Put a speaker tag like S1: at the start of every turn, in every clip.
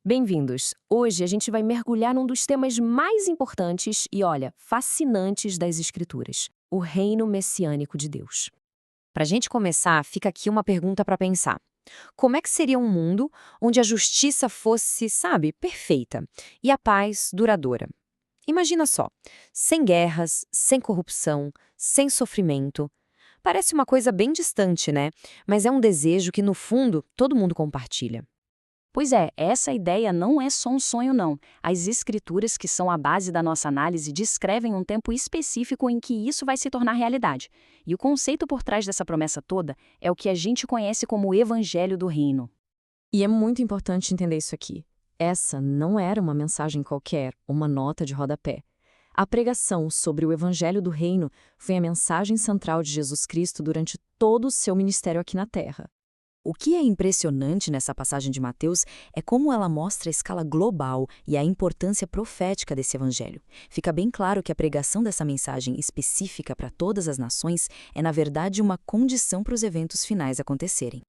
S1: Bem-vindos! Hoje a gente vai mergulhar num dos temas mais importantes e, olha, fascinantes das Escrituras: o reino messiânico de Deus. Para a gente começar, fica aqui uma pergunta para pensar. Como é que seria um mundo onde a justiça fosse, sabe, perfeita e a paz duradoura? Imagina só, sem guerras, sem corrupção, sem sofrimento. Parece uma coisa bem distante, né? Mas é um desejo que, no fundo, todo mundo compartilha.
S2: Pois é, essa ideia não é só um sonho, não. As escrituras, que são a base da nossa análise, descrevem um tempo específico em que isso vai se tornar realidade. E o conceito por trás dessa promessa toda é o que a gente conhece como o Evangelho do Reino.
S1: E é muito importante entender isso aqui. Essa não era uma mensagem qualquer, uma nota de rodapé. A pregação sobre o Evangelho do Reino foi a mensagem central de Jesus Cristo durante todo o seu ministério aqui na Terra. O que é impressionante nessa passagem de Mateus é como ela mostra a escala global e a importância profética desse evangelho. Fica bem claro que a pregação dessa mensagem específica para todas as nações é, na verdade, uma condição para os eventos finais acontecerem.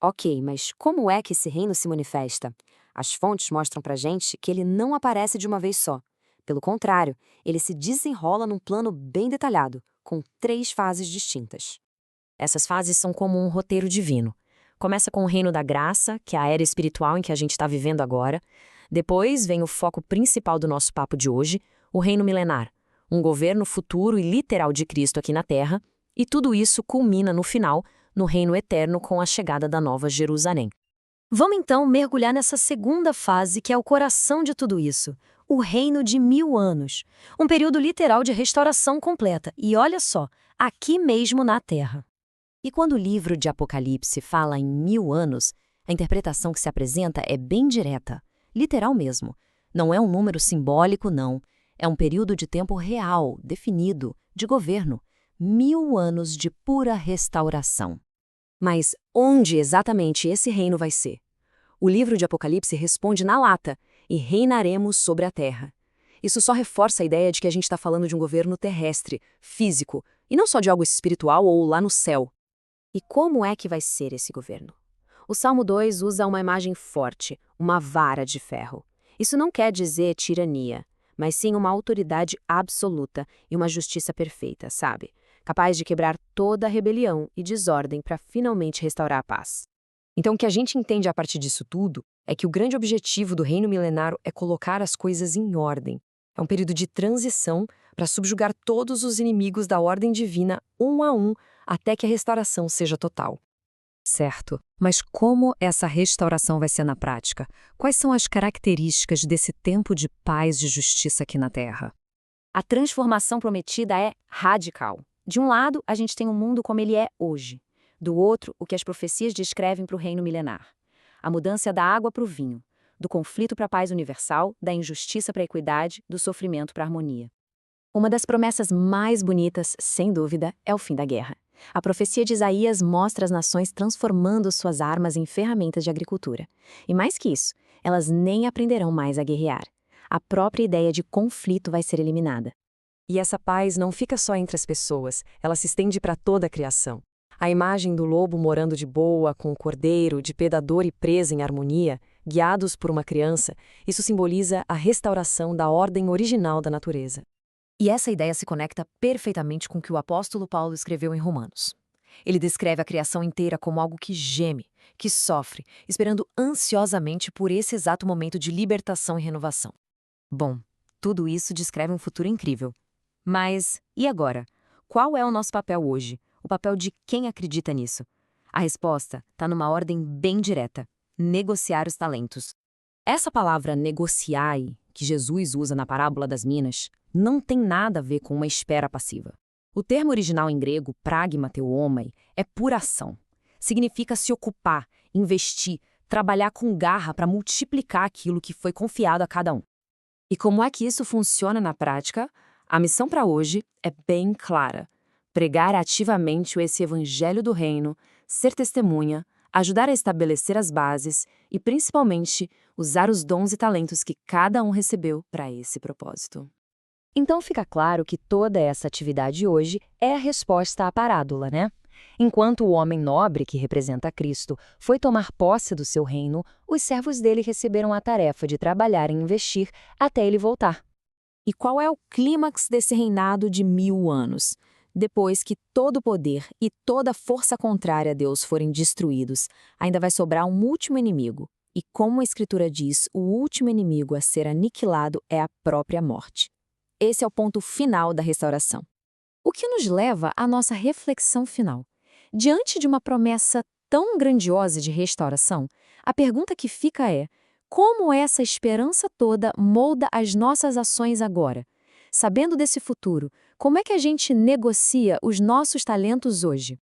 S1: Ok, mas como é que esse reino se manifesta? As fontes mostram pra gente que ele não aparece de uma vez só. Pelo contrário, ele se desenrola num plano bem detalhado, com 3 fases distintas. Essas fases são como um roteiro divino. Começa com o reino da graça, que é a era espiritual em que a gente está vivendo agora. Depois vem o foco principal do nosso papo de hoje, o reino milenar, um governo futuro e literal de Cristo aqui na Terra. E tudo isso culmina no final, no reino eterno com a chegada da Nova Jerusalém. Vamos então mergulhar nessa segunda fase, que é o coração de tudo isso, o reino de 1000 anos. Um período literal de restauração completa. E olha só, aqui mesmo na Terra. E quando o livro de Apocalipse fala em 1000 anos, a interpretação que se apresenta é bem direta, literal mesmo. Não é um número simbólico, não. É um período de tempo real, definido, de governo. 1000 anos de pura restauração. Mas onde exatamente esse reino vai ser? O livro de Apocalipse responde na lata: e reinaremos sobre a terra. Isso só reforça a ideia de que a gente está falando de um governo terrestre, físico, e não só de algo espiritual ou lá no céu. E como é que vai ser esse governo? O Salmo 2 usa uma imagem forte, uma vara de ferro. Isso não quer dizer tirania, mas sim uma autoridade absoluta e uma justiça perfeita, sabe? Capaz de quebrar toda a rebelião e desordem para finalmente restaurar a paz. Então, o que a gente entende a partir disso tudo é que o grande objetivo do reino milenário é colocar as coisas em ordem. É um período de transição para subjugar todos os inimigos da ordem divina, um a um, até que a restauração seja total. Certo, mas como essa restauração vai ser na prática? Quais são as características desse tempo de paz e justiça aqui na Terra?
S2: A transformação prometida é radical. De um lado, a gente tem o mundo como ele é hoje. Do outro, o que as profecias descrevem para o reino milenar. A mudança da água para o vinho, do conflito para a paz universal, da injustiça para a equidade, do sofrimento para a harmonia. Uma das promessas mais bonitas, sem dúvida, é o fim da guerra. A profecia de Isaías mostra as nações transformando suas armas em ferramentas de agricultura. E mais que isso, elas nem aprenderão mais a guerrear. A própria ideia de conflito vai ser eliminada.
S1: E essa paz não fica só entre as pessoas, ela se estende para toda a criação. A imagem do lobo morando de boa, com o cordeiro, de predador e presa em harmonia, guiados por uma criança, isso simboliza a restauração da ordem original da natureza. E essa ideia se conecta perfeitamente com o que o apóstolo Paulo escreveu em Romanos. Ele descreve a criação inteira como algo que geme, que sofre, esperando ansiosamente por esse exato momento de libertação e renovação. Bom, tudo isso descreve um futuro incrível. Mas, e agora? Qual é o nosso papel hoje? O papel de quem acredita nisso? A resposta está numa ordem bem direta: negociar os talentos. Essa palavra negociai, que Jesus usa na parábola das minas, não tem nada a ver com uma espera passiva. O termo original em grego, pragmateuomai, é pura ação. Significa se ocupar, investir, trabalhar com garra para multiplicar aquilo que foi confiado a cada um. E como é que isso funciona na prática? A missão para hoje é bem clara: pregar ativamente esse evangelho do reino, ser testemunha, ajudar a estabelecer as bases e, principalmente, usar os dons e talentos que cada um recebeu para esse propósito. Então fica claro que toda essa atividade hoje é a resposta à parábola, né?
S2: Enquanto o homem nobre, que representa Cristo, foi tomar posse do seu reino, os servos dele receberam a tarefa de trabalhar e investir até ele voltar.
S1: E qual é o clímax desse reinado de 1000 anos? Depois que todo o poder e toda a força contrária a Deus forem destruídos, ainda vai sobrar um último inimigo. E como a Escritura diz, o último inimigo a ser aniquilado é a própria morte. Esse é o ponto final da restauração. O que nos leva à nossa reflexão final. Diante de uma promessa tão grandiosa de restauração, a pergunta que fica é: como essa esperança toda molda as nossas ações agora? Sabendo desse futuro, como é que a gente negocia os nossos talentos hoje?